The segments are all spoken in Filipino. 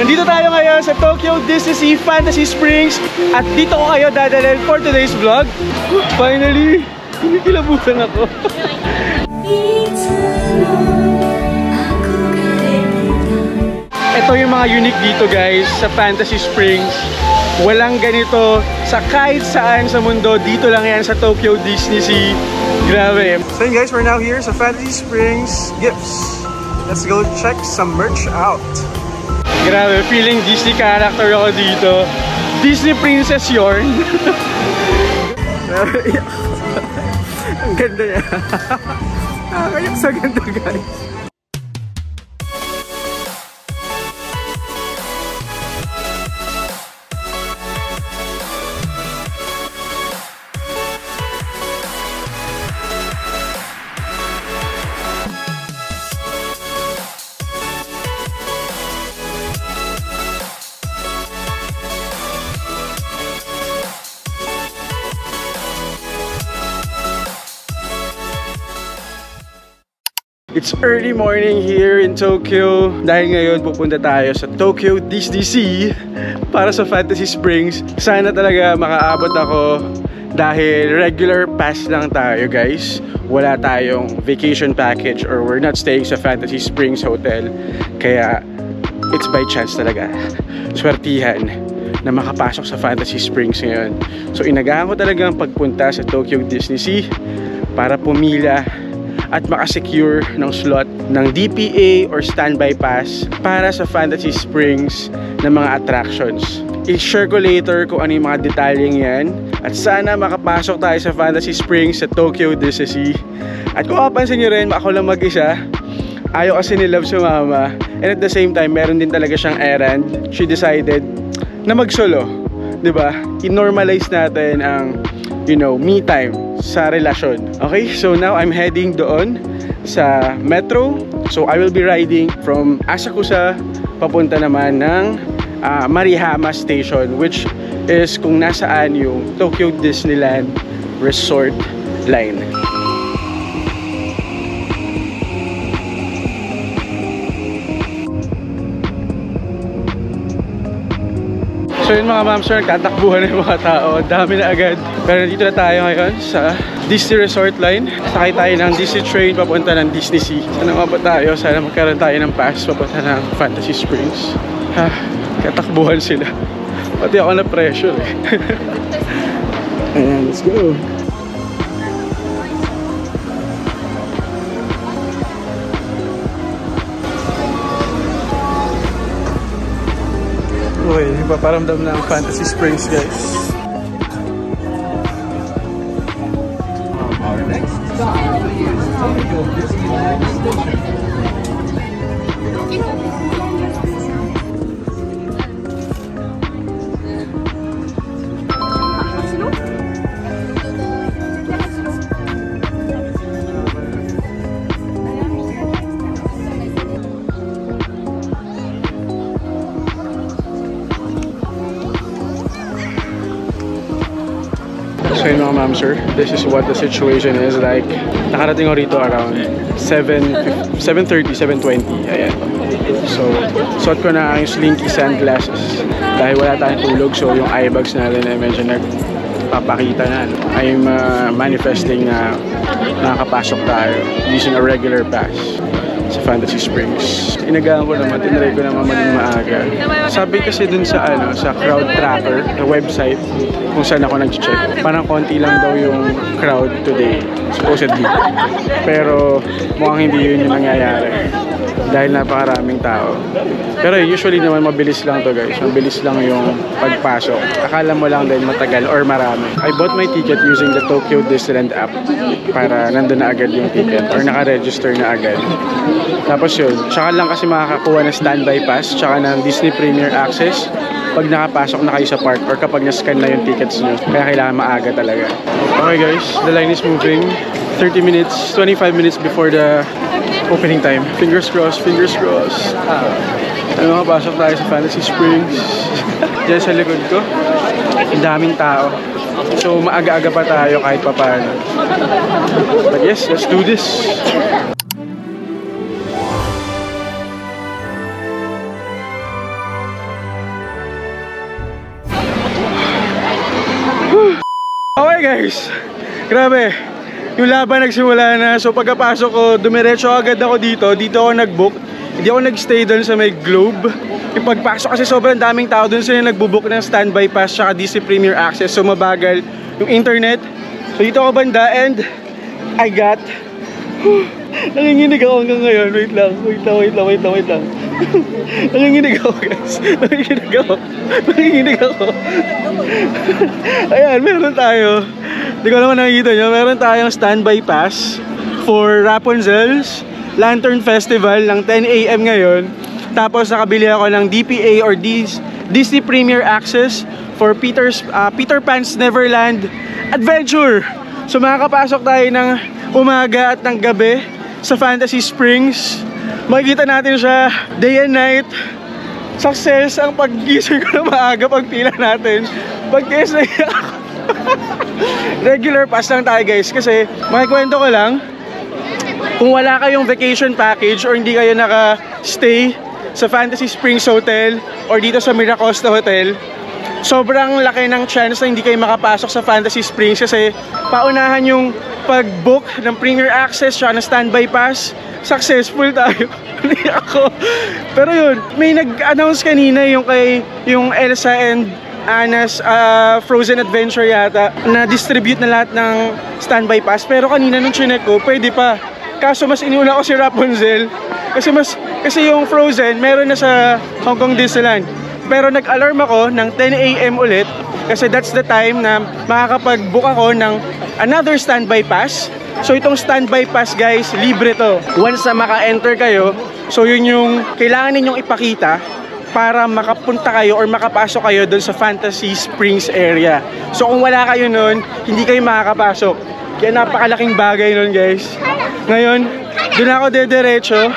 Nandito tayo ngayon sa Tokyo Disney Fantasy Springs at dito ko kayo dadalhin for today's vlog. Finally, kinikilabutan ako. Ito yung mga unique dito guys sa Fantasy Springs. Walang ganito sa kahit saan sa mundo. Dito lang yan sa Tokyo Disney Sea. Grabe. So guys, we're now here sa Fantasy Springs Gifts. Let's go check some merch out. Grabe, feeling Disney character ako dito. Disney Princess Yorn. Ang ganda niya. Kayak sa ganda guys. It's early morning here in Tokyo. Dahil ngayon pupunta tayo sa Tokyo Disney Sea para sa Fantasy Springs. Sana talaga makaabot ako dahil regular pass lang tayo guys. Wala tayong vacation package or we're not staying sa Fantasy Springs Hotel. Kaya it's by chance talaga. Swertihan na makapasok sa Fantasy Springs ngayon. So inagahan ko talaga ang pagpunta sa Tokyo Disney Sea para pumila at makasecure ng slot ng DPA or standby pass para sa Fantasy Springs ng mga attractions. I-share ko later kung ano yung mga detalyeng yan. At sana makapasok tayo sa Fantasy Springs sa Tokyo Disney Sea. At kung mapapansin nyo rin, ako lang mag-isa. Ayaw kasi ni Love sumama. And at the same time, meron din talaga siyang errand. She decided na mag-solo. Diba? I-normalize natin ang, you know, me time sa relasyon. Okay, so now I'm heading doon sa metro. So I will be riding from Asakusa papunta naman ng Marihama Station, which is kung nasaan yung Tokyo Disneyland Resort line. So yun mga ma'am sir, nagtatakbuhan na yung mga tao. Dami na agad. Pero dito na tayo ngayon sa Disney Resort line. Sakay tayo ng Disney train papunta ng Disney Sea. Sana mabot tayo. Sana magkaroon tayo ng pass papunta ng Fantasy Springs. Ha, katakbuhan sila. Pati ako na pressure eh. Ayan, let's go. Okay, ipaparamdam na ang Fantasy Springs guys. So yun mga ma'am sir, this is what the situation is like. Nakarating ako rito around 7:30, 7:20. Ayan. So, suot ko na ang slinky sunglasses dahil wala tayong tulog. So yung eye bags natin ay medyo nagpapakita na. I'm manifesting na nakakapasok tayo using a regular pass sa Fantasy Springs. Inagahan ko naman, tinry ko naman maging maaga. Sabi kasi dun sa sa crowd tracker, na website kung saan ako nag-check, parang konti lang daw yung crowd today, supposedly. Pero mukhang hindi yun yung nangyayari dahil napakaraming tao. Pero usually naman mabilis lang to guys, mabilis lang yung pagpasok. Akala mo lang din matagal or marami. I bought my ticket using the Tokyo Disneyland app para nandun na agad yung ticket or naka-register na agad. Tapos yun, tsaka lang kasi makakakuha ng standby pass tsaka ng Disney Premier Access pag nakapasok na kayo sa park or kapag na-scan na yung tickets nyo. Kaya kailangan maaga talaga. Okay guys, the line is moving. 30 minutes, 25 minutes before the opening time. Fingers crossed, fingers crossed. Makapasok tayo sa Fantasy Springs. Diyan sa likod ko, ang daming tao. So maaga-aga pa tayo kahit pa paano. But yes, let's do this. Okay guys, grabe. Yung laban nagsimula na. So pagkapasok ko, dumiretso agad ako dito. Dito ako nag-book. Hindi ako nag-stay doon sa may Globe. Yung pagpasok kasi sobrang daming tao doon, sila nagbubook ng standby pass tsaka DC Premier Access. So mabagal yung internet. So dito ako banda and I got... Nanginginig ako hanggang ngayon. Wait lang. Nanginginig ako guys. Nanginginig ako. Ayan, meron tayo. Hindi ko naman nakikita nyo. Meron tayong standby pass for Rapunzel's Lantern Festival ng 10 AM ngayon. Tapos nakabili ako ng DPA or Disney Premier Access for Peter Pan's Neverland Adventure. So makakapasok tayo ng umaga at ng gabi sa Fantasy Springs. Makikita natin siya day and night. Success ang pag-gising ko na maaga, pagpila natin. Pag-test na ako. Regular pass lang tayo guys. Kasi makikwento ko lang, kung wala kayong vacation package or hindi kayo naka-stay sa Fantasy Springs Hotel or dito sa Miracosta Hotel, sobrang laki ng chance na hindi kayo makapasok sa Fantasy Springs kasi paunahan yung pag-book ng Premier Access siya na standby pass. Successful tayo. Hindi ako. Pero yun, may nag-announce kanina yung Elsa and Anna's Frozen Adventure yata na distribute na lahat ng standby pass. Pero kanina nung chinek ko, pwede pa. Kaso mas iniuna ko si Rapunzel kasi yung Frozen meron na sa Hong Kong Disneyland. Pero nag-alarm ako ng 10 AM ulit kasi that's the time na makakapag-book ako ng another standby pass. So itong standby pass guys, libre to. Once na maka-enter kayo, so yun yung kailangan ninyong ipakita para makapunta kayo or makapasok kayo doon sa Fantasy Springs area. So kung wala kayo nun, hindi kayo makakapasok. Kaya napakalaking bagay nun guys. Ngayon, doon ako dediretso.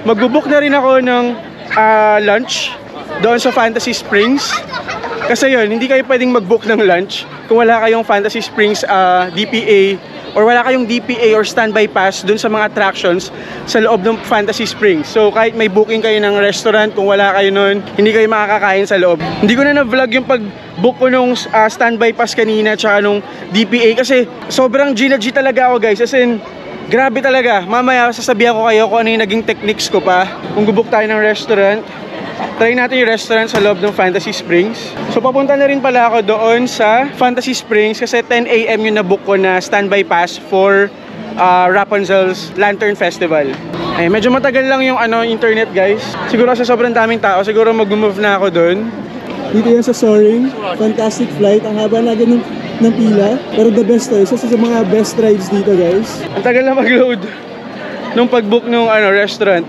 Magbubook na rin ako ng lunch doon sa Fantasy Springs. Kasi yun, hindi kayo pwedeng mag-book ng lunch kung wala kayong Fantasy Springs DPA or wala kayong DPA or standby pass dun sa mga attractions sa loob ng Fantasy Springs. So kahit may booking kayo ng restaurant, kung wala kayo nun, hindi kayo makakakain sa loob. Hindi ko na na-vlog yung pag-book ko nung standby pass kanina tsaka nung DPA kasi sobrang G talaga ako guys. As in, grabe talaga. Mamaya sasabihan ko kayo kung ano yung naging techniques ko pa. Kung gubook tayo ng restaurant, try natin yung restaurant sa loob ng Fantasy Springs. So papunta na rin pala ako doon sa Fantasy Springs kasi 10 AM yung nabook ko na standby pass for Rapunzel's Lantern Festival. Eh, medyo matagal lang yung internet guys. Siguro kasi sobrang daming tao, siguro mag-move na ako doon. Dito yan sa Soaring, fantastic flight. Ang haba na ganun ng pila. Pero the best to, isa sa mga best rides dito guys. Ang tagal na mag-load nung pag-book nung restaurant.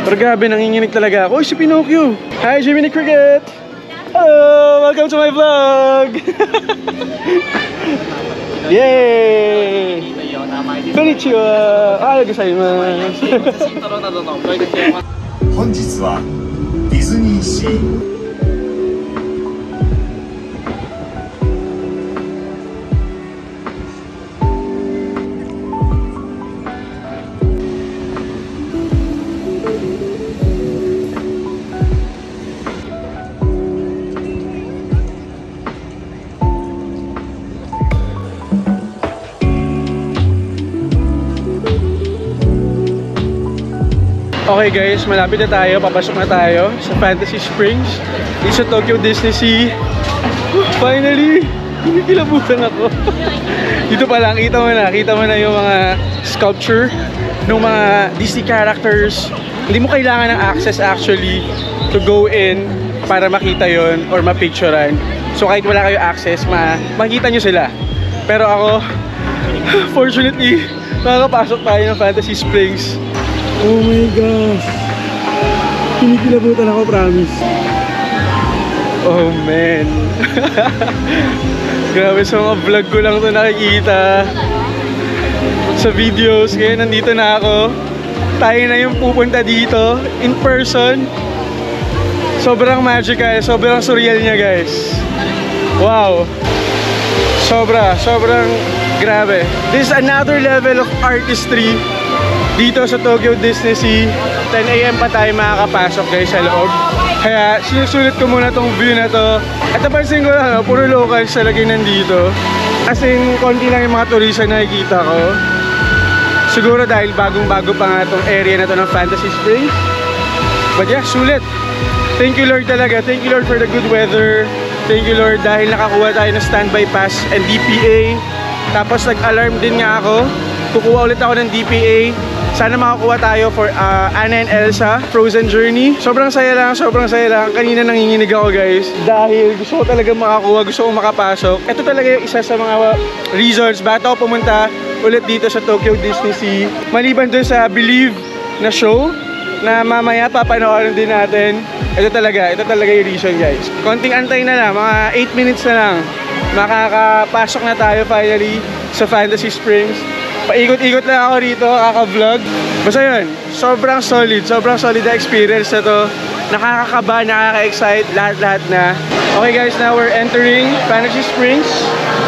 Pero grabe, nanginginig talaga ako. Uy, si Pinocchio! Hi, Jiminy Cricket! Hello! Welcome to my vlog! Yay! Konnichiwa! Arigatou gozaimasu! 本日はディズニーシー Okay guys, malapit na tayo, papasok na tayo sa Fantasy Springs dito sa Tokyo Disney Sea. Finally! Kinikilabutan ako. Dito pa lang, kita mo na yung mga sculpture ng mga Disney characters. Hindi mo kailangan ng access actually to go in para makita yon or mapicturean. So kahit wala kayo access, makikita nyo sila. Pero ako, fortunately, makakapasok tayo ng Fantasy Springs. Oh my gosh! Kinikilabutan ako, promise. Oh man! Grabe, sa mga vlog ko lang ito nakikita. Sa videos, kaya nandito na ako. Tayo na yung pupunta dito, in person. Sobrang magical, sobrang surreal niya guys. Wow! Sobrang grabe. This is another level of artistry. Dito sa Tokyo Disney Sea, 10 AM pa tayo makakapasok guys sa loob. Kaya sinusulit ko muna tong view na to. At napansin ko lang, puro locals talaga nandito. As in, konti lang yung mga turista na nakikita ko. Siguro dahil bagong-bago pa nga itong area na to ng Fantasy Springs. But yeah, sulit. Thank you Lord talaga. Thank you Lord for the good weather. Thank you Lord dahil nakakuha tayo ng standby pass and DPA. Tapos nag-alarm din nga ako. Kukuha ulit ako ng DPA. Sana makakuha tayo for Anna and Elsa Frozen Journey. Sobrang saya lang, sobrang saya lang. Kanina nanginginig ako guys dahil gusto ko talaga makakuha, gusto ko makapasok. Ito talaga yung isa sa mga reasons bakit ako pumunta ulit dito sa Tokyo Disney Sea. Maliban dun sa Believe na show na mamaya papanoorin din natin. Ito talaga yung reason guys. Konting antay na lang, mga 8 minutes na lang. Makakapasok na tayo finally sa Fantasy Springs. Paikot-ikot lang ako rito, kaka-vlog. Basta yun, sobrang solid na experience na to. Nakakakaba, nakaka-excite, lahat-lahat na. Okay guys, now we're entering Fantasy Springs.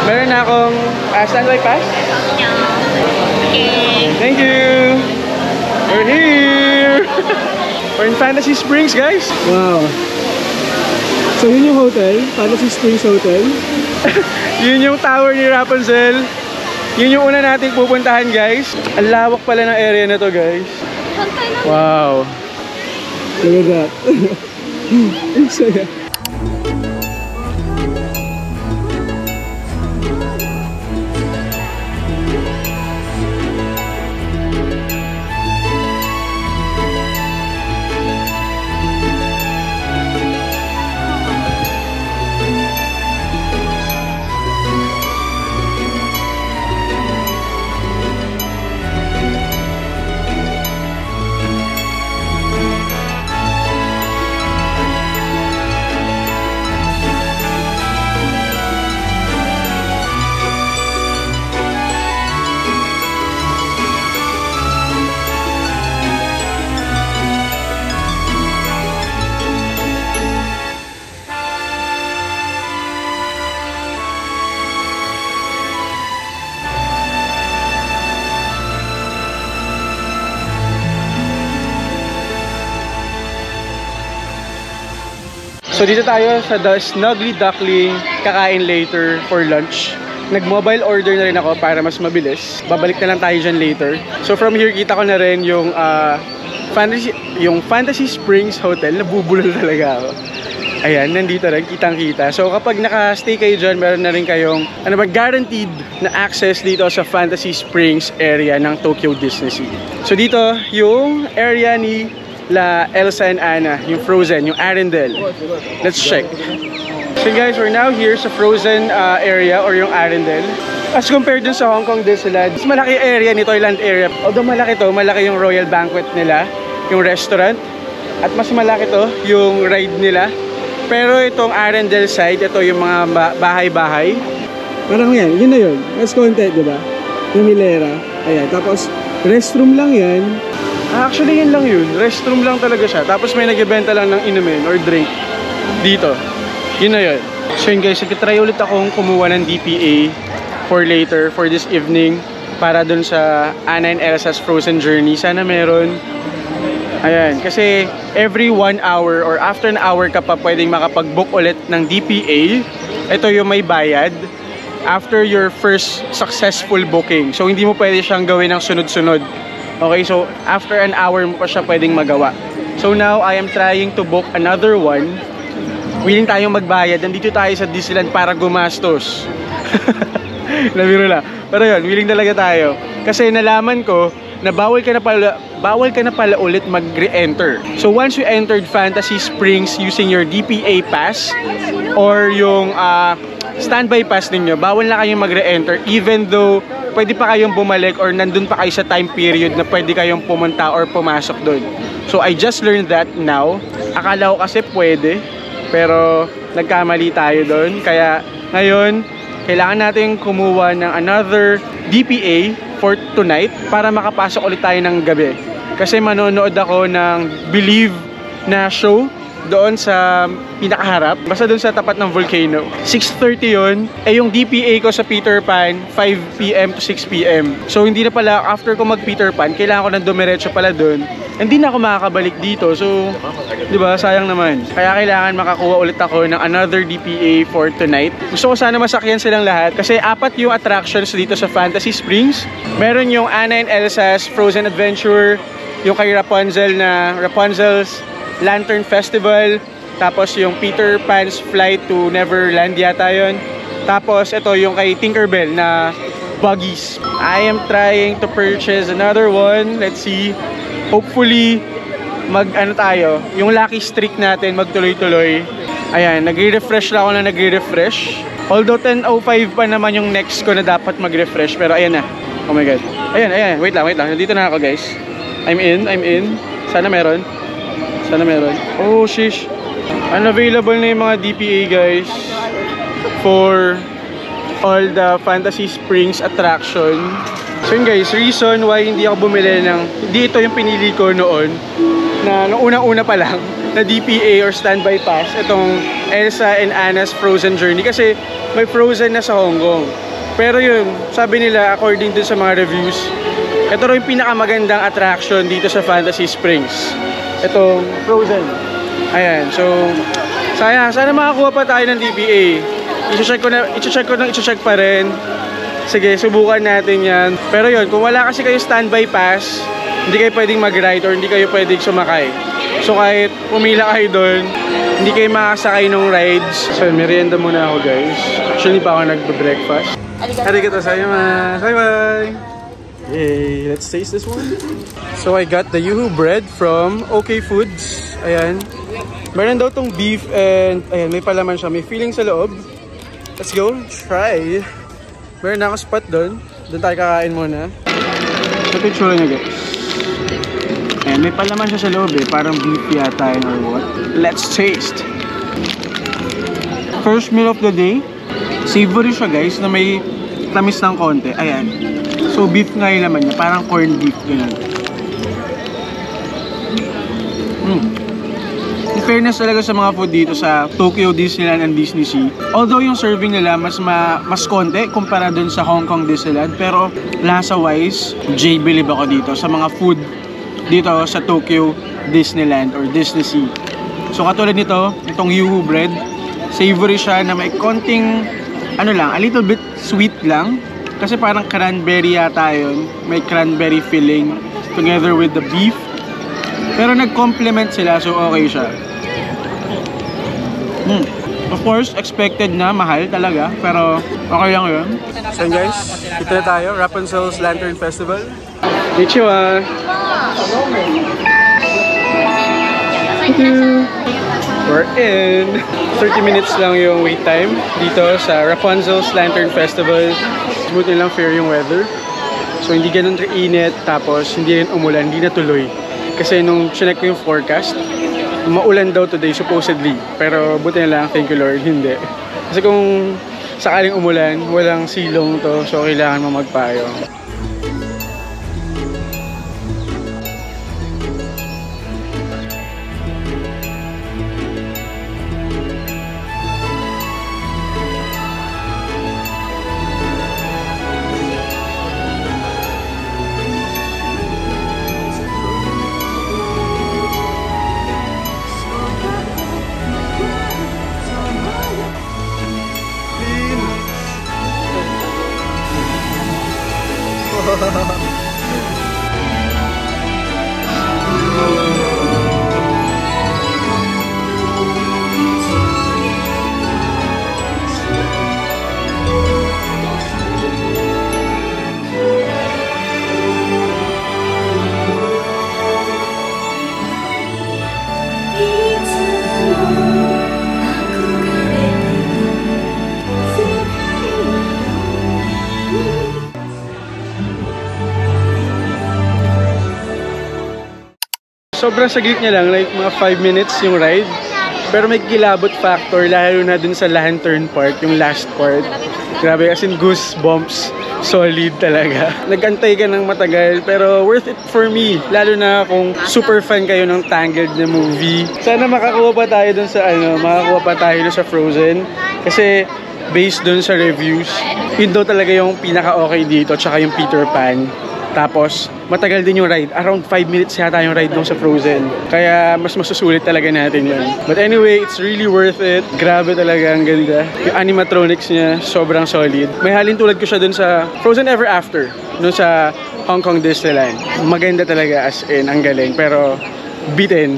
Meron na akong standby pass. Okay. Thank you! We're here! We're in Fantasy Springs guys! Wow! So yun yung hotel, Fantasy Springs Hotel. Yun yung tower ni Rapunzel. Yun yung una nating pupuntahan guys. Ang lawak pala ng area na to guys. Wow. Look at that. Ang saya. So dito tayo sa The Snuggly Duckling, kakain later for lunch. Nag-mobile order na rin ako para mas mabilis. Babalik na lang tayo dyan later. So from here, kita ko na rin yung Fantasy Springs Hotel. Nabubulol talaga ako. Ayan, nandito rin, kitang-kita. So kapag naka-stay kayo dyan, meron na rin kayong guaranteed na access dito sa Fantasy Springs area ng Tokyo Disney Sea. So dito, yung area ni Elsa and Anna, yung Frozen, yung Arendelle. Let's check. So guys, we're now here sa Frozen area or yung Arendelle. As compared dun sa Hong Kong Disneyland, mas malaki area ni Toyland area. Although malaki yung Royal Banquet nila, yung restaurant. At mas malaki to, yung ride nila. Pero itong Arendelle side, ito yung mga bahay-bahay. Parang yan, yun na yun. Mas content, diba? Yung Hilera. Ayan, tapos restroom lang yan. Actually, yun lang yun. Restroom lang talaga siya. Tapos may nagbebenta lang ng inumin or drink dito. Yun na yun. So yun guys, nagtitry ulit akong kumuha ng DPA for later, for this evening. Para dun sa Anna and Elsa's Frozen Journey. Sana meron. Ayan, kasi every 1 hour or after an hour ka pa pwedeng makapag-book ulit ng DPA. Ito yung may bayad after your first successful booking. So hindi mo pwede siyang gawin ng sunod-sunod. Okay, so after an hour mo pa siya pwedeng magawa. So now, I am trying to book another one. Willing tayong magbayad. Nandito tayo sa Disneyland para gumastos. Nabiro lang. Pero yun, willing talaga tayo. Kasi nalaman ko na bawal ka na pala ulit mag-re-enter. So once you entered Fantasy Springs using your DPA pass or yung standby pass ninyo, bawal na kayong mag-re-enter even though pwede pa kayong bumalik or nandun pa kayo sa time period na pwede kayong pumunta or pumasok doon. So I just learned that now. Akala ko kasi pwede, pero nagkamali tayo doon. Kaya ngayon, kailangan natin kumuha ng another DPA for tonight para makapasok ulit tayo ng gabi. Kasi manonood ako ng Believe na show doon sa pinakaharap, basta doon sa tapat ng volcano. 6:30 yun. Eh yung DPA ko sa Peter Pan, 5 PM to 6 PM. So hindi na pala, after ko mag Peter Pan, kailangan ko nang dumiretso pala doon hindi na ako makakabalik dito. So, di ba, sayang naman. Kaya kailangan makakuha ulit ako ng another DPA for tonight. Gusto ko sana masakyan silang lahat kasi 4 yung attractions dito sa Fantasy Springs. Meron yung Anna and Elsa's Frozen Adventure, yung kay Rapunzel na Rapunzel's Lantern Festival, tapos yung Peter Pan's Flight to Neverland yata yun. Tapos ito yung kay Tinkerbell na Buggies. I am trying to purchase another one. Let's see. Hopefully, tayo, yung lucky streak natin magtuloy-tuloy. Ayan, nagre-refresh lang ako na nagre-refresh. Although 10:05 pa naman yung next ko na dapat mag-refresh. Pero ayan na. Oh my god. Ayan. Wait lang. Nandito na ako, guys. I'm in. Sana meron. Oh, shish. Unavailable na yung mga DPA, guys. For all the Fantasy Springs attraction. So yun guys, reason why hindi ako bumili hindi ito yung pinili ko noon na unang-una pa lang na DPA or standby pass, itong Elsa and Anna's Frozen Journey kasi may Frozen na sa Hong Kong. Pero yun, sabi nila according dun sa mga reviews, ito rin yung pinakamagandang attraction dito sa Fantasy Springs, itong Frozen. Ayan, so sayang, sana makakuha pa tayo ng DPA. I-check pa rin. Sige, subukan natin yan. Pero yun, kung wala kasi kayo standby pass, hindi kayo pwedeng mag-ride or hindi kayo pwedeng sumakay. So kahit pumila kayo doon, hindi kayo makasakay ng rides. So merienda muna ako, guys. Actually pa ako nagbe-breakfast. Arigatou gozaimasu. Bye-bye! Yay! Let's taste this one. So I got the Yoo-hoo bread from OK Foods. Ayan. Meron daw tong beef and ayan, may palaman siya. May filling sa loob. Let's go try. Meron na ako spot doon. Doon tayo kakain muna. Ito yung tsura niya, guys. Ayan, may palaman siya sa loob eh. Parang beef yata or what. Let's taste. First meal of the day. Savory siya, guys, na may tamis ng konti. Ayan. So beef nga yun naman niya. Parang corned beef. Ganun. In fairness talaga sa mga food dito sa Tokyo Disneyland and Disney Sea. Although yung serving nila mas konti kumpara dun sa Hong Kong Disneyland, pero lasa-wise, believe ako dito sa mga food dito sa Tokyo Disneyland or Disney Sea. So katulad nito, itong Yoo-hoo bread, savory siya na may konting a little bit sweet lang kasi parang cranberry yata yun. May cranberry filling together with the beef. Pero nag-complement sila, so okay siya. Of course, expected na mahal talaga, pero okay lang yun. So guys, dito na tayo, Rapunzel's Lantern Festival. Konnichiwa! We're in! 30 minutes lang yung wait time dito sa Rapunzel's Lantern Festival. Buti lang fair yung weather. So hindi ganun init, tapos hindi rin umulan, hindi natuloy. Kasi nung chinek ko yung forecast, maulan daw today supposedly. Pero buti na lang, thank you Lord, hindi. Kasi kung sakaling umulan, walang silong to, so kailangan mo magpayong. Sobrang saglit niya lang, like mga 5 minutes yung ride. Pero may kilabot factor, lalo na dun sa lantern part, yung last part. Grabe, as in goosebumps, solid talaga. Nag-antay ka ng matagal, pero worth it for me. Lalo na kung super fan kayo ng Tangled na movie. Sana makakuha pa tayo dun sa makakuha pa tayo dun sa Frozen. Kasi based dun sa reviews, yun daw talaga yung pinaka-okay dito, tsaka yung Peter Pan. Tapos, matagal din yung ride. Around 5 minutes yata yung ride nung sa Frozen. Kaya, mas masusulit talaga natin yun. But anyway, it's really worth it. Grabe talaga, ang ganda. Yung animatronics niya, sobrang solid. May halin tulad ko siya dun sa Frozen Ever After. Dun sa Hong Kong Disneyland. Maganda talaga, as in, ang galing. Pero, bitin.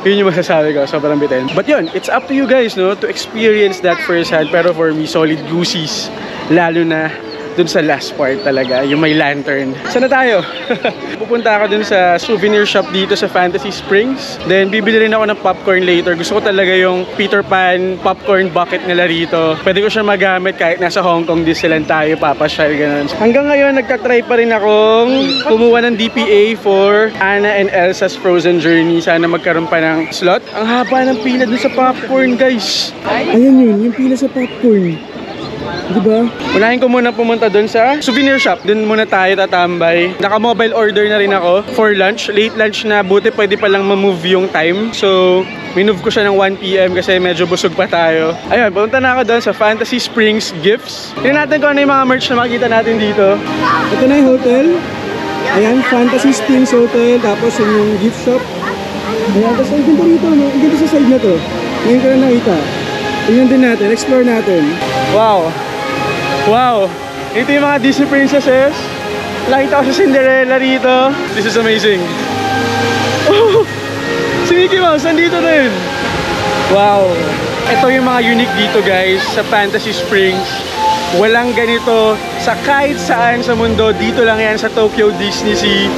Yun yung masasabi ko, sobrang bitin. But yun, it's up to you guys, no, to experience that firsthand. Pero for me, solid goosies. Lalo na dun sa last part talaga, yung may lantern. Saan na tayo? Pupunta ako dun sa souvenir shop dito sa Fantasy Springs. Then, bibili rin ako ng popcorn later. Gusto ko talaga yung Peter Pan popcorn bucket nila rito. Pwede ko siya magamit kahit nasa Hong Kong Disneyland tayo, papasyal, ganun. Hanggang ngayon, nagtatry pa rin akong kumuha ng DPA for Anna and Elsa's Frozen Journey. Sana magkaroon pa ng slot. Ang haba ng pila dun sa popcorn, guys. Ayan yun, yung pila sa popcorn. Diba? Unahin ko muna pumunta dun sa souvenir shop. Dun muna tayo tatambay. Naka-mobile order na rin ako for lunch. Late lunch na, buti pwede palang ma-move yung time. So, minove ko siya ng 1 PM kasi medyo busog pa tayo. Ayun, pumunta na ako dun sa Fantasy Springs Gifts. Tingnan natin kung ano yung mga merch na makikita natin dito. Ito na yung hotel. Ayan, Fantasy Springs Hotel. Tapos yung gift shop. Ayan, tapos ang ganda rito, no? Ang ganda sa side na to. Ngayon ko na nakita. Tingnan din natin, explore natin. Wow! Wow! Ito yung mga Disney princesses. Nakita ko si Cinderella rito. This is amazing. Oh! Si Mickey Mouse, nandito rin. Wow! Ito yung mga unique dito, guys, sa Fantasy Springs. Walang ganito sa kahit saan sa mundo. Dito lang yan sa Tokyo Disney Sea.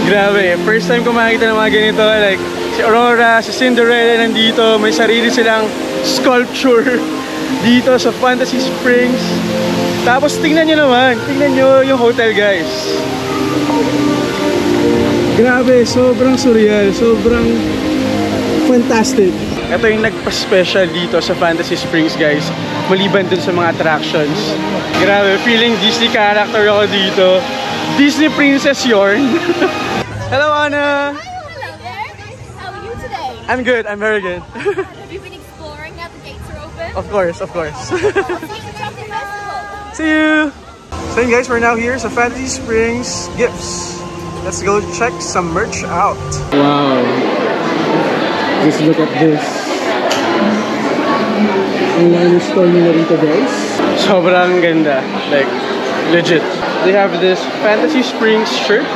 Grabe. First time ko makikita ng mga ganito. Like, si Aurora, si Cinderella nandito. May sarili silang sculpture dito sa Fantasy Springs. Tapos tingnan nyo naman, tingnan nyo yung hotel, guys. Grabe, sobrang surreal, sobrang fantastic. Ito yung nagpa-special dito sa Fantasy Springs, guys. Maliban dun sa mga attractions. Grabe, feeling Disney character ako dito. Disney Princess Yorn. Hello, Anna! Hello there. How are you today? I'm good, I'm very good. Have you been exploring now the gates are open? Of course, of course. See you at the Chocolate Festival. See you! So yun, guys, we're now here sa Fantasy Springs Gifts. Let's go check some merch out. Wow! Just look at this. Ang lalo store nila rito, guys. Sobrang ganda. Like, legit. They have this Fantasy Springs shirt.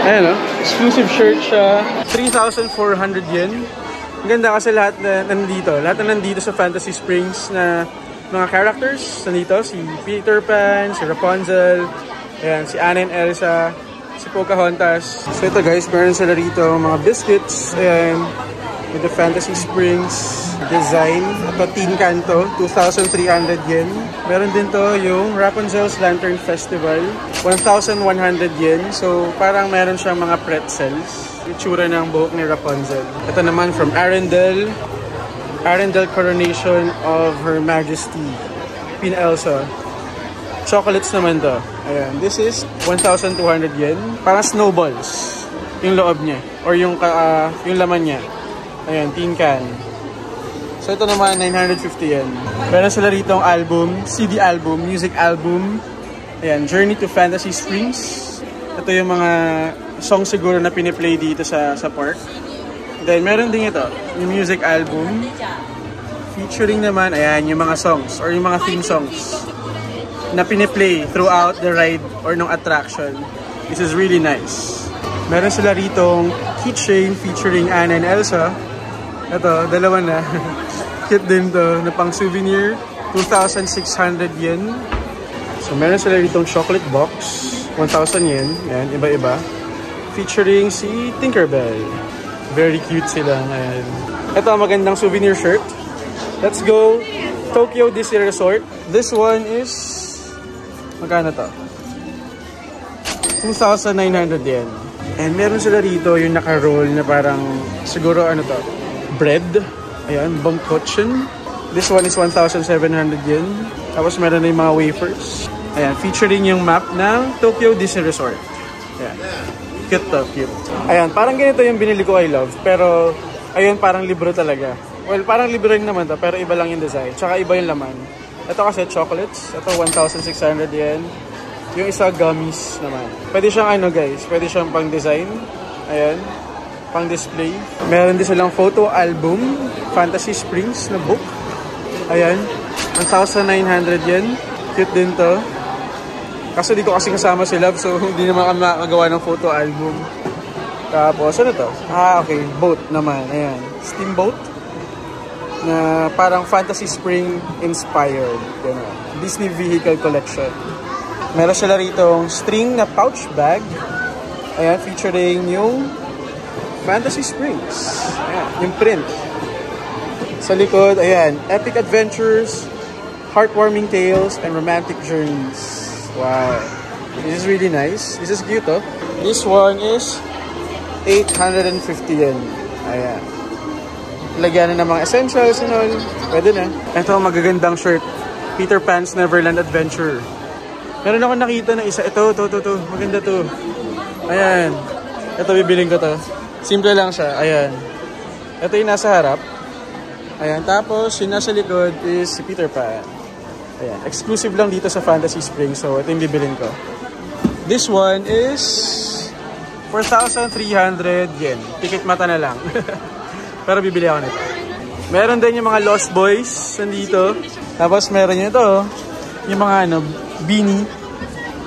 Ayan, no? Exclusive shirt siya. 3,400 yen. Ang ganda kasi lahat na nandito. Lahat na nandito sa Fantasy Springs na mga characters nandito. Si Peter Pan, si Rapunzel, ayan, si Anna and Elsa, si Pocahontas. So ito, guys, meron sila rito mga biscuits. Ayan, with the Fantasy Springs design. Ito, Teen Canto, 2,300 yen. Meron din to yung Rapunzel's Lantern Festival, 1,100 yen. So parang meron siyang mga pretzels. Itsura ng buhok ni Rapunzel. Ito naman from Arendelle Coronation of Her Majesty Queen Elsa. Chocolates naman to. Ayan, this is 1,200 yen. Parang snowballs yung loob niya or yung laman niya. Ayan, tin can. So ito naman 950 yen. Meron sila rito ang album, CD album, music album. Ayan, Journey to Fantasy Springs. Ito yung mga song siguro na piniplay dito sa park. Then, meron din ito, yung music album. Featuring naman, ayan, yung mga songs or yung mga theme songs na piniplay throughout the ride or nung attraction. This is really nice. Meron sila ritong keychain featuring Anna and Elsa. Ito, dalawa na. Cute din to, na pang souvenir. 2,600 yen. So, meron sila ritong chocolate box. 1,000 yen. Ayan, iba-iba. Featuring si Tinkerbell. Very cute sila. Ayan. Ito ang magandang souvenir shirt. Let's go Tokyo Disney Resort. This one is magkano to? 2,900 yen. And meron sila rito yung naka-roll na parang siguro ano to? Bread. Ayan, bangkotchen. This one is 1,700 yen. Tapos meron na yung mga wafers. Ayan, featuring yung map ng Tokyo Disney Resort. Ayan. Cute to, cute. Ayan, parang ganito yung binili ko, I love. Pero, ayun, parang libro talaga. Well, parang libro rin naman to, pero iba lang yung design. Tsaka iba yung laman. Ito kasi chocolates. Ito, 1,600 yen. Yung isa gummies naman. Pwede siyang ano guys, pwede siyang pang design. Ayan. Pang display. Meron din silang photo album. Fantasy Springs na book. Ayan. 1,900 yen. Cute din to. Kaso di ko kasi kasama si Love, so hindi naman kami makagawa ng photo album. Tapos, ano to? Okay. Boat naman. Ayan. Steamboat. Na parang Fantasy Spring inspired. Ganun. Disney Vehicle Collection. Meron sila rito string na pouch bag. Ayan. Featuring yung Fantasy Springs. Ayan. Yung print. Sa likod, ayan. Epic adventures, heartwarming tales, and romantic journeys. Wow. This is really nice. This is cute, oh. This one is 850 yen. Ayan. Lagyan na ng mga essentials and all. Pwede na. Ito, magagandang shirt. Peter Pan's Neverland Adventure. Meron ako nakita na isa. Ito. Maganda to. Ayan. Ito, bibiling ko to. Simple lang siya. Ayan. Ito yung nasa harap. Ayan. Tapos, yung nasa likod is si Peter Pan. Ayan. Exclusive lang dito sa Fantasy Springs. So, ito yung bibiling ko. This one is 4,300 yen. Tikit mata na lang. Pero bibili ako nito. Meron din yung mga Lost Boys nandito. Tapos meron yung ito. Yung mga beanie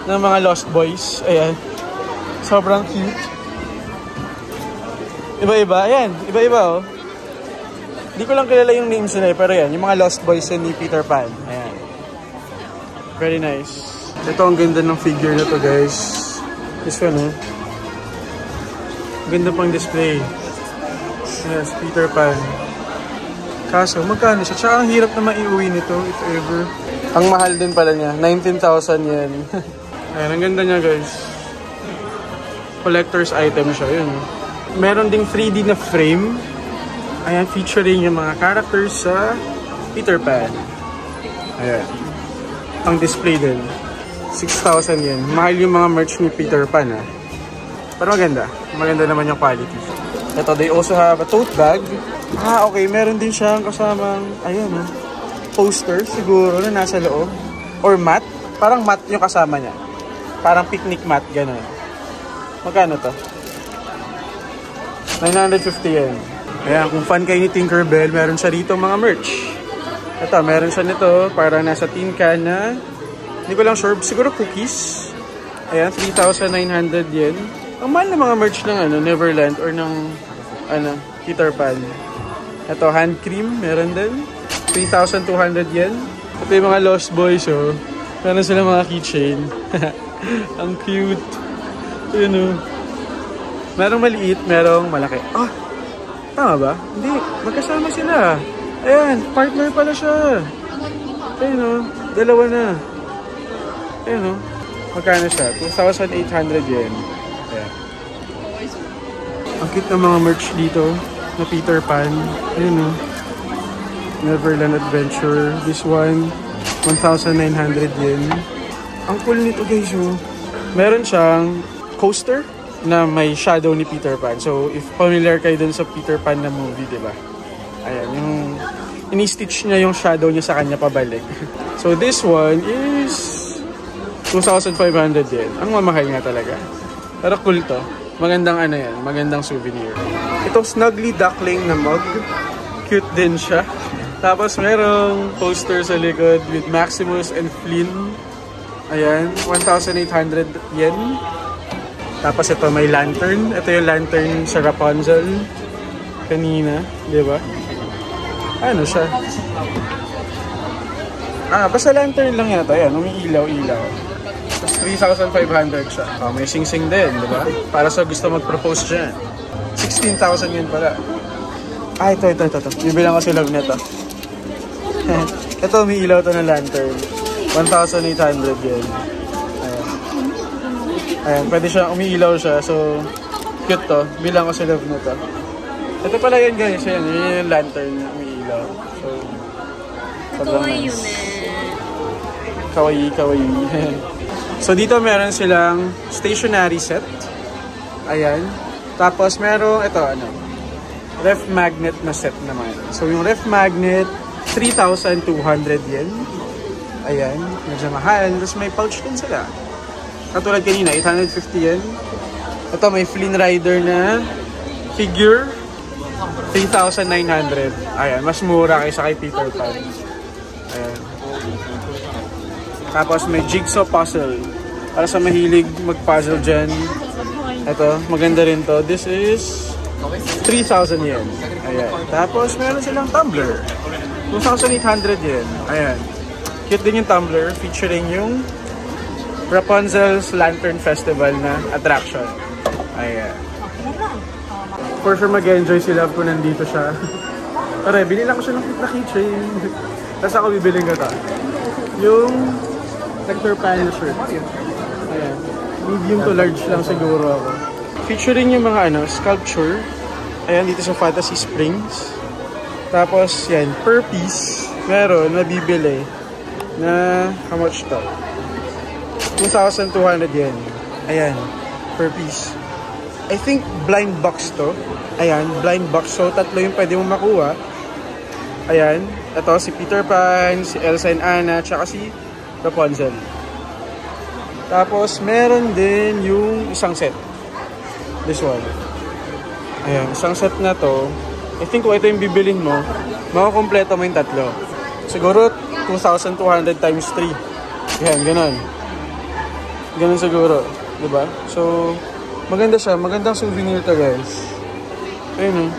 ng mga Lost Boys. Ayan. Sobrang cute. Iba-iba. Ayan. Iba-iba, oh. Hindi ko lang kilala yung names nila, pero yan. Yung mga Lost Boys ni Peter Pan. Ayan. Very nice. Ito ang ganda ng figure na to, guys. This one, oh. Ganda pang display. Yes, Peter Pan. Kaso, magkano siya? Tsaka ang hirap na maiuwi nito, if ever. Ang mahal din pala niya. 19,000 yen. Ayan, ang ganda niya, guys. Collector's item siya. Yun. Meron ding 3D na frame. Ayan, featuring yung mga characters sa Peter Pan. Ayan. Ang display din. 6,000 yen. Mahal yung mga merch ni Peter Pan, ha. Pero maganda. Maganda naman yung quality. Ito, they also have a tote bag. Okay. Meron din siyang kasamang, ayun, poster siguro na nasa loob. Or mat. Parang mat yung kasama niya. Parang picnic mat, gano'n. Magkano to? 950 yen. Ayan, kung fan kayo ni Tinkerbell, meron siya rito mga merch. Ito, meron siya nito. Parang nasa tin can na. Hindi ko lang sure. Siguro cookies. Ayan, 3,900 yen. Ang mahal na mga merch ng Neverland or ng Peter Pan. Ito, hand cream. Meron din. 3,200 yen. Ito yung mga Lost Boys, oh. Meron sila mga keychain. Ang cute. Yun, oh. Merong maliit, merong malaki. Tama ba? Hindi. Magkasama sila. Ayan, partner pala siya. Ayun, oh. Dalawa na. Ayun, oh. Magkano siya? 2,800 yen. Ayan. Ang cute ng mga merch dito na Peter Pan. Ayun, oh. Neverland Adventure. This one, 1,900 yen. Ang cool nito, guys, oh. Meron siyang coaster na may shadow ni Peter Pan. So, if familiar kayo dun sa Peter Pan na movie, diba? Ayan, yung ini-stitch niya yung shadow niya sa kanya pabalik. So, this one is 2,500 yen. Ang mamahal nga talaga. Pero cool to. Magandang yan. Magandang souvenir. Itong Snuggly Duckling na mug. Cute din siya. Tapos, merong poster sa likod with Maximus and Flynn. Ayan, 1,800 yen. Tapos ito may lantern. Ito yung lantern sa Rapunzel. Kanina, di ba? Ano siya? Basta lantern lang yan ito. Ayan, umiilaw-ilaw. Tapos 3,500 siya. May sing-sing din, di ba? Para sa gusto mag-propose dyan. 16,000 yen pala. Ito. Bibilang ko sila nito. Ito, umiilaw to na lantern. 1,800 yen. Ayan, pwede siya, umiilaw siya. So, cute to. Bilang ko si Love na to. Ito pala yan, guys. Ayan, yun yung lantern na umiilaw. So, nice. Kawaii. So, dito meron silang stationery set. Ayan. Tapos, merong, ito, ref magnet na set naman. So, yung ref magnet, 3,200 yen. Ayan, medyo mahal. Tapos may pouch din sila. Katulad kanina, 850 yen. Ito, may Flynn Rider na figure, 3,900. Ayan, mas mura kaysa kay Peter Pan. Ayan. Tapos may jigsaw puzzle. Para sa mahilig mag-puzzle dyan. Ito, maganda rin to. This is 3,000 yen. Ayan. Tapos meron silang tumbler. 2,800 yen. Ayan. Cute din yung tumbler featuring yung Rapunzel's Lantern Festival na attraction. Ayan. For sure mag-enjoy si Love ko nandito siya. Tara, binila ko siya ng cute na keychain. Tapos ako bibiling ko ito. Yung Hector Pan shirt. Ayan. Medium to large lang siguro ako. Featuring yung mga sculpture. Ayan, dito sa Fantasy Springs. Tapos, yan, per piece, meron, nabibili na, how much to? 2,200 yen. Ayan, per piece. I think blind box to. Ayan, blind box. So, tatlo yung pwede mong makuha. Ayan, ito si Peter Pan, si Elsa and Anna, tsaka si Rapunzel. Tapos, meron din yung isang set. This one. Ayan, isang set na to. I think kung ito yung bibilin mo, makakompleto mo yung tatlo. Siguro, 2,200 times 3. Ayan, ganun. Ganun siguro. Diba? So, maganda siya. Magandang souvenir to, guys. Ayun,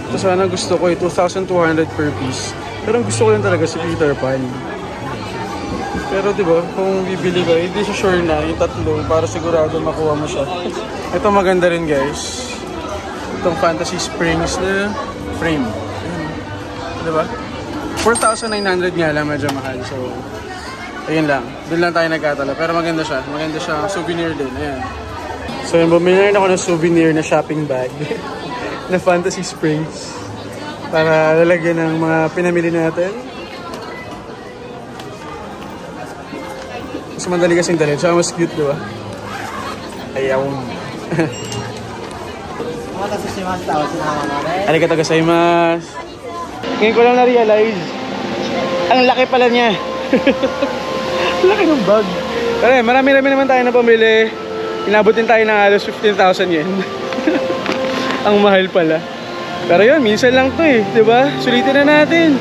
ito sana gusto ko 2,200 per piece. Pero ang gusto ko lang talaga si Peter Pan. Pero diba, kung bibili ko, hindi siya sure na yung tatlo para sigurado makuha mo siya. Ito maganda rin, guys. Itong Fantasy Springs na frame. Diba? 4,900 nga lang, medyo mahal. So, ayun lang. Doon lang tayo nagkatala. Pero maganda siya. Maganda siya. Souvenir din. Ayan. So, yun, bumili rin ako ng souvenir na shopping bag na Fantasy Springs para lalagyan ng mga pinamili natin. Mas madali kasing dalhin. Siya mas cute, diba? Ayaw. Arigatou gozaimasu. Ngayon ko lang na-realize, ang laki pala niya. Laki ng bag. Pero marami-rami naman tayo na pamili. Inabutin tayo ng halos 15,000 yen. Ang mahal pala. Pero yun, minsan lang to eh. Diba? Sulitin na natin.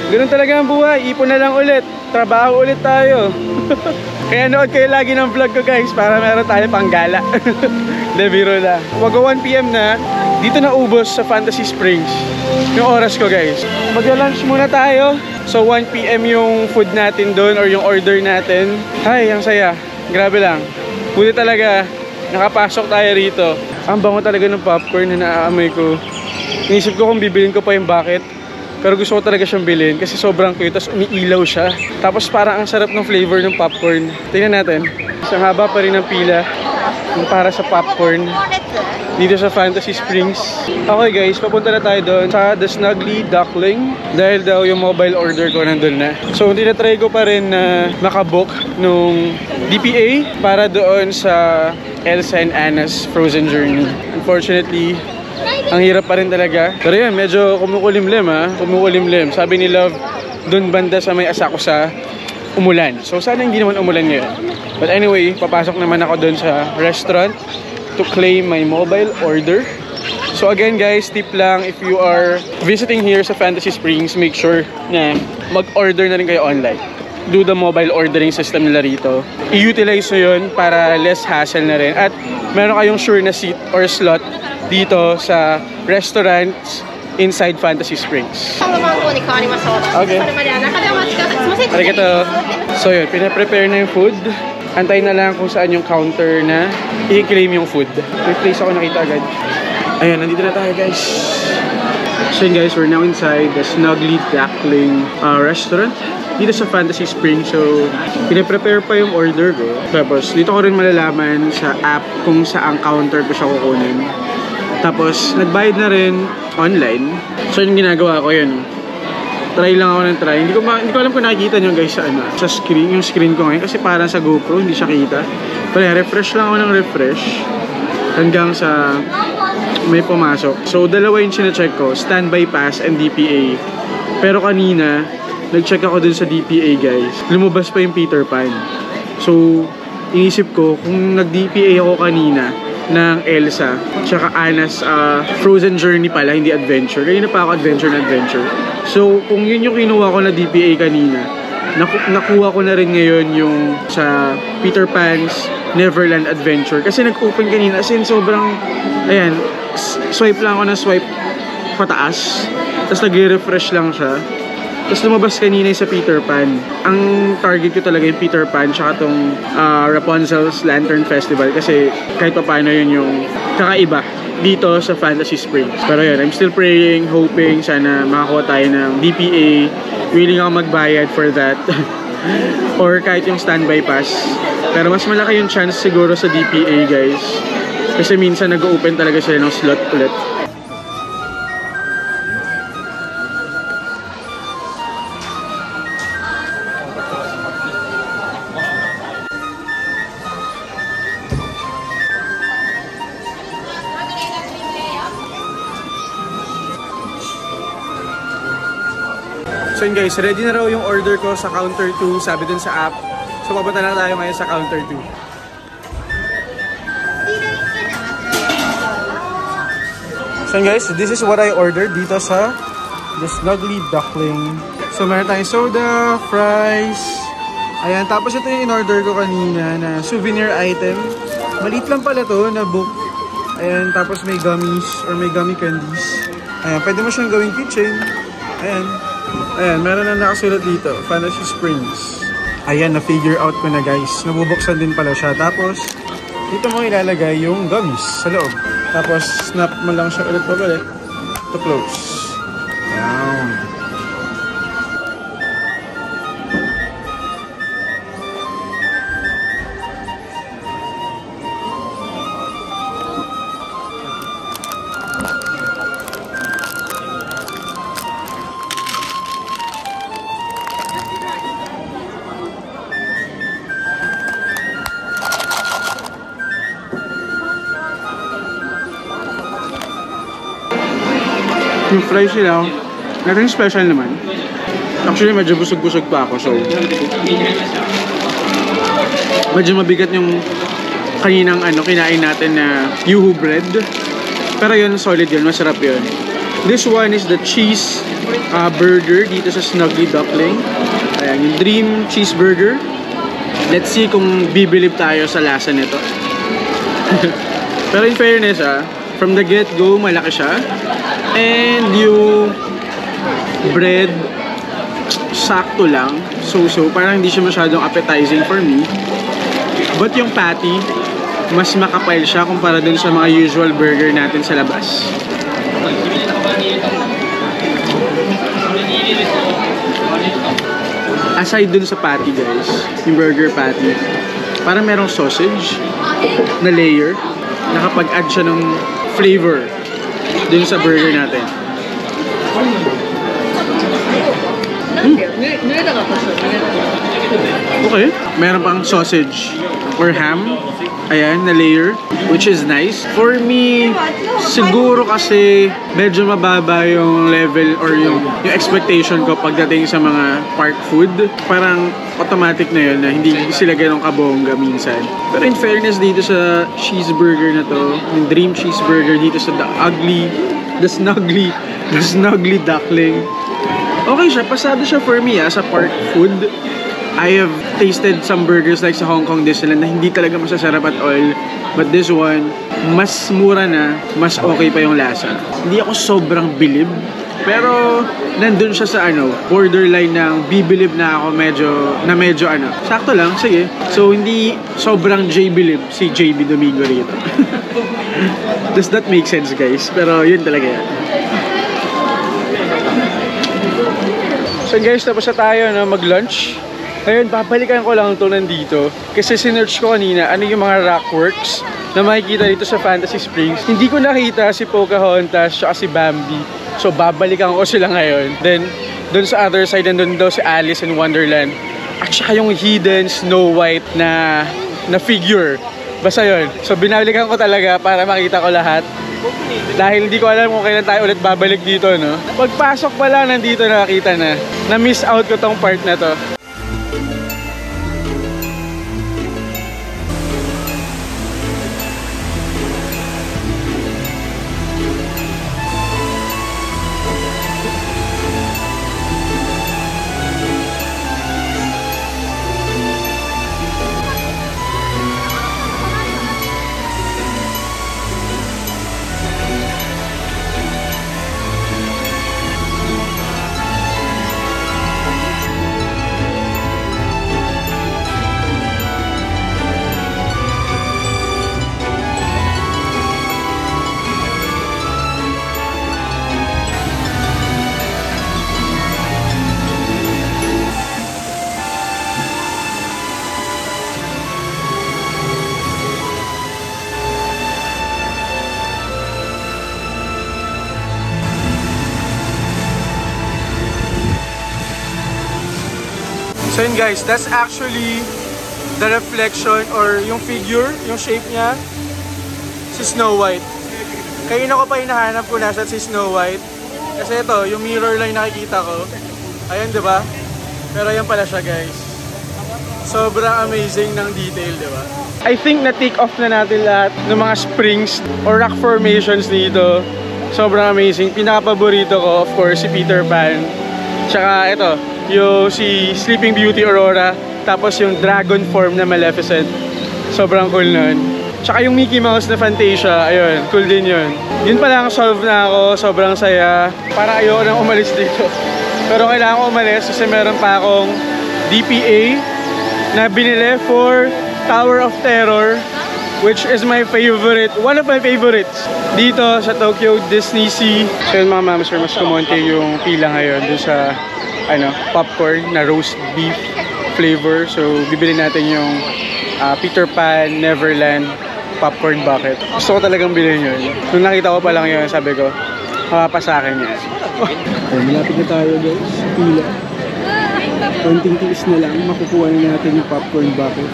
Ganun talaga ang buhay. Ipon na lang ulit. Trabaho ulit tayo. Kaya nood kayo lagi ng vlog ko, guys, para meron tayo pang gala. De, biro lang. Wag 1 PM na, dito na ubos sa Fantasy Springs yung oras ko, guys. Mag-lunch muna tayo. So 1 PM yung food natin doon or yung order natin. Ay, ang saya. Grabe lang. Buti talaga nakapasok tayo rito. Ang bango talaga ng popcorn na naaamoy ko. Inisip ko kung bibilin ko pa yung bucket. Pero gusto ko talaga siyang bilhin kasi sobrang cute. Tapos umiilaw siya. Tapos parang ang sarap ng flavor ng popcorn. Tingnan natin. Isang haba pa rin ng pila para sa popcorn dito sa Fantasy Springs. Okay guys, papunta na tayo doon sa The Snuggly Duckling dahil daw yung mobile order ko nandun na. So tinatry ko pa rin na makabook nung DPA para doon sa Elsa and Anna's Frozen Journey. Unfortunately, ang hirap pa rin talaga. Pero yan, medyo kumukulimlim ha. Kumukulimlim. Sabi ni Love, doon banda sa may Asakusa, umulan. So sana hindi naman umulan ngayon. But anyway, papasok naman ako doon sa restaurant to claim my mobile order. So again guys, tip lang, if you are visiting here sa Fantasy Springs, make sure na mag-order na rin kayo online. Do the mobile ordering system nila rito. I-utilize nyo yun para less hassle na rin. At meron kayong sure na seat or slot dito sa restaurants inside Fantasy Springs. Okay. Arigato. So yun, pinaprepare na yung food. Antay na lang kung saan yung counter na i-claim yung food. May place ako nakita agad. Ayan, nandito na tayo guys. So yun guys, we're now inside the Snuggly Duckling restaurant dito sa Fantasy Springs. So, pinaprepare pa yung order ko. Tapos, dito ko rin malalaman sa app kung saang counter ko siya kukunin. Tapos, nagbayad na rin online. So, yung ginagawa ko yun. Try lang ako ng try. Hindi ko alam kung nakikita nyo guys sa screen. Yung screen ko ngayon. Kasi parang sa GoPro, hindi siya kita. Pero refresh lang ako ng refresh. Hanggang sa may pumasok. So, dalawa yung sinacheck ko. Standby pass and DPA. Pero kanina, nag-check ako dun sa DPA guys. Lumabas pa yung Peter Pan. So, inisip ko kung nag-DPA ako kanina ng Elsa tsaka Anna's Frozen Journey pala, hindi Adventure. Kanina pa ako Adventure na Adventure. So, kung yun yung kinuha ko na DPA kanina, nakuha ko na rin ngayon yung sa Peter Pan's Neverland Adventure. Kasi nag-open kanina, as in sobrang, ayan, swipe lang ako ng swipe pataas. Tapos nag-refresh lang siya. Tapos lumabas kanina sa Peter Pan. Ang target ko talaga yung Peter Pan tsaka tong Rapunzel's Lantern Festival. Kasi kahit pa paano yun yung kakaiba dito sa Fantasy Springs. Pero yun, I'm still praying, hoping sana makakuha tayo ng DPA. Willing ako magbayad for that. Or kahit yung standby pass. Pero mas malaki yung chance siguro sa DPA, guys. Kasi minsan nag-open talaga sila ng slot ulit. So yun guys, ready na raw yung order ko sa counter 2, sabi dun sa app. So papunta na tayo ngayon sa counter 2. So yun guys, this is what I ordered dito sa The Snuggly Duckling. So meron tayong soda, fries. Ayan, tapos ito yung in-order ko kanina na souvenir item. Maliit lang pala to na book. Ayan, tapos may gummies or may gummy candies. Ayan, pwede mo siyang gawing keychain. Ayan. Ayan, meron na nakasulat dito, Fantasy Springs. Ayan, na-figure out ko na guys. Nabubuksan din pala siya. Tapos, dito mo ilalagay yung gummies sa loob. Tapos, snap mo lang siya ulit pabalik to close. Ayan. Yung fries nila, nothing special naman. Actually, medyo busog-busog pa ako, so medyo mabigat yung kaninang kinain natin na Yoo-hoo bread. Pero yun, solid yun, masarap yun. This one is the cheese burger dito sa Snuggly Duckling. Ayan, yung Dream Cheeseburger. Let's see kung bibilib tayo sa lasa nito. Pero in fairness, from the get-go, malaki siya. And yung bread, sakto lang. So, parang hindi siya masyadong appetizing for me. But yung patty, mas makapal siya kumpara dun sa mga usual burger natin sa labas. Aside dun sa patty, guys, yung burger patty, parang merong sausage na layer. Nakapag-add siya ng flavor dun sa burger natin. Okay. Meron pang sausage or ham. Ayan, na layer. Which is nice. For me, siguro kasi medyo mababa yung level or yung expectation ko pagdating sa mga park food. Parang automatic na yun na hindi sila ganong kabongga minsan. Pero in fairness dito sa cheeseburger na to, yung Dream Cheeseburger dito sa The Snuggly Duckling. Okay siya, pasado siya for me sa park food. I have tasted some burgers like sa Hong Kong Disneyland na hindi talaga masasarap at all. But this one, mas mura na, mas okay pa yung lasa. Hindi ako sobrang bilib. Pero, nandun siya sa borderline ng bibilib na ako medyo sakto lang, sige. So, hindi sobrang J-bilib si JB Domingo rito. Does that make sense, guys? Pero, yun talaga yan. So, guys, tapos na tayo na mag-lunch. Ayun, papalikan ko lang ito nandito. Kasi sinearch ko kanina ano yung mga rockworks na makikita dito sa Fantasy Springs. Hindi ko nakita si Pocahontas at si Bambi. So, babalikan ko sila ngayon. Then, dun sa other side, nandun daw si Alice in Wonderland. At saka yung hidden Snow White na figure. Basta yun. So, binalikan ko talaga para makita ko lahat. Dahil hindi ko alam kung kailan tayo ulit babalik dito, no? Pagpasok pa lang, nandito nakakita na. Na-miss out ko tong part na to. So yun guys, that's actually the reflection or yung figure, yung shape niya, si Snow White. Kanina ko pa hinahanap ko nasa si Snow White. Kasi ito, yung mirror lang nakikita ko. Ayun, di ba? Pero yan pala siya guys. Sobrang amazing ng detail, di ba? I think na-take off na natin lahat ng mga springs or rock formations dito. Sobrang amazing. Pinaka-paborito ko, of course, si Peter Pan. Tsaka ito, yung si Sleeping Beauty Aurora. Tapos yung dragon form na Maleficent. Sobrang cool nun. Tsaka yung Mickey Mouse na Fantasia. Ayun, cool din yun. Yun pa lang, solve na ako. Sobrang saya. Para ayoko nang umalis dito. Pero kailangan ko umalis kasi meron pa akong DPA na binili for Tower of Terror, which is my favorite, one of my favorites dito sa Tokyo Disney Sea. So yun mga ma'am sir, mas kumonte yung pila ngayon dun sa popcorn na roast beef flavor. So bibili natin yung Peter Pan Neverland popcorn bucket. Gusto ko talagang bilhin yun. Nung nakita ko pa lang yun, sabi ko, mapapa sa akin yan. Malapit na tayo guys, pila. Konting tiis na lang, makukuha na natin yung popcorn bucket.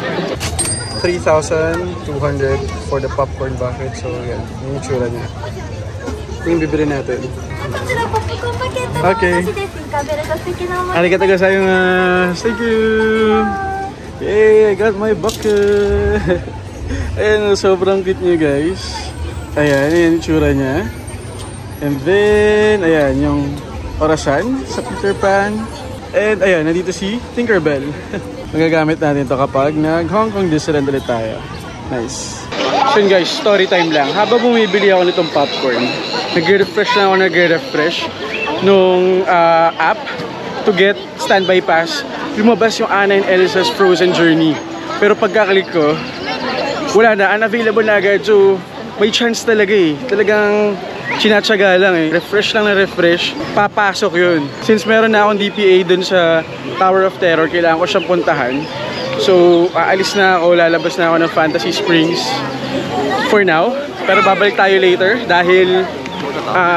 3,200 for the popcorn bucket. So yan, yung itsura niya. Ito yung bibili natin. Okay. Arigatou gozaimasu. Thank you. Yay, I got my bucket. Ayan, sobrang cute niya guys. Ayan, yung itsura niya. And then, ayan, yung orasan sa Peter Pan. And ayan, nandito si Tinkerbell. Magagamit natin ito kapag nag-Hong Kong Disneyland ulit tayo. Nice. So yun guys, story time lang. Habang bumibili ako nitong popcorn, nag-refresh na ako, nung app to get standby pass. Lumabas yung Anna and Elsa's Frozen Journey. Pero pagka-click ko, wala na, unavailable na agad. So may chance talaga eh. Talagang sinatsaga lang eh. Refresh lang na refresh, papasok yun. Since meron na akong DPA dun sa Tower of Terror, kailangan ko siyang puntahan. So, aalis na ako, lalabas na ako ng Fantasy Springs for now. Pero babalik tayo later dahil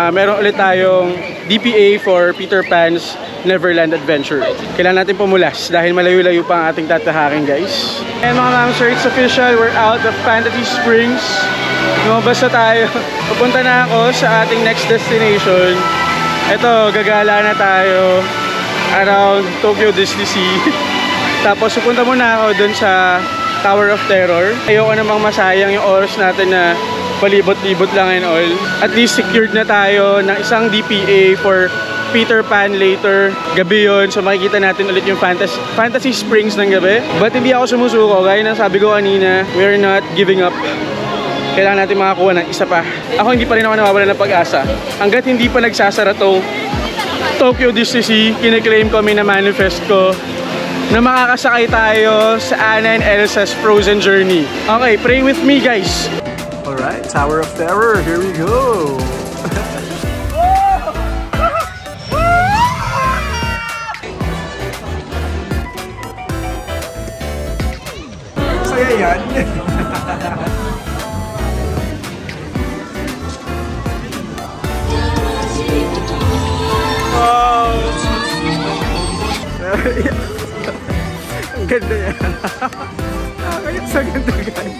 meron ulit tayong DPA for Peter Pan's Neverland Adventure. Kailangan natin pumulas dahil malayo-layo pa ang ating tatahakin guys. And mga ma'am sir, it's official, we're out of Fantasy Springs. Lumabas na tayo. Pupunta na ako sa ating next destination. Ito, gagala na tayo around Tokyo Disney Sea. Tapos pupunta muna ako dun sa Tower of Terror. Ayoko namang masayang yung oras natin na palibot-libot lang and all. At least secured na tayo ng isang DPA for Peter Pan later. Gabi yun, so makikita natin ulit yung Fantasy Springs ng gabi. But hindi ako sumusuko, gaya ng sabi ko kanina, we're not giving up. Kailangan natin makakuha ng isa pa. Ako hindi pa rin ako nawawala ng pag-asa. Hanggat hindi pa nagsasara tong Tokyo Disney Sea, kiniklaim ko, na-manifest ko na makakasakay tayo sa Anna and Elsa's Frozen Journey. Okay, pray with me guys. Alright, Tower of Terror, here we go. Saya yan. Wow! Ang ganda yan. Nakakayot sa ganda guys.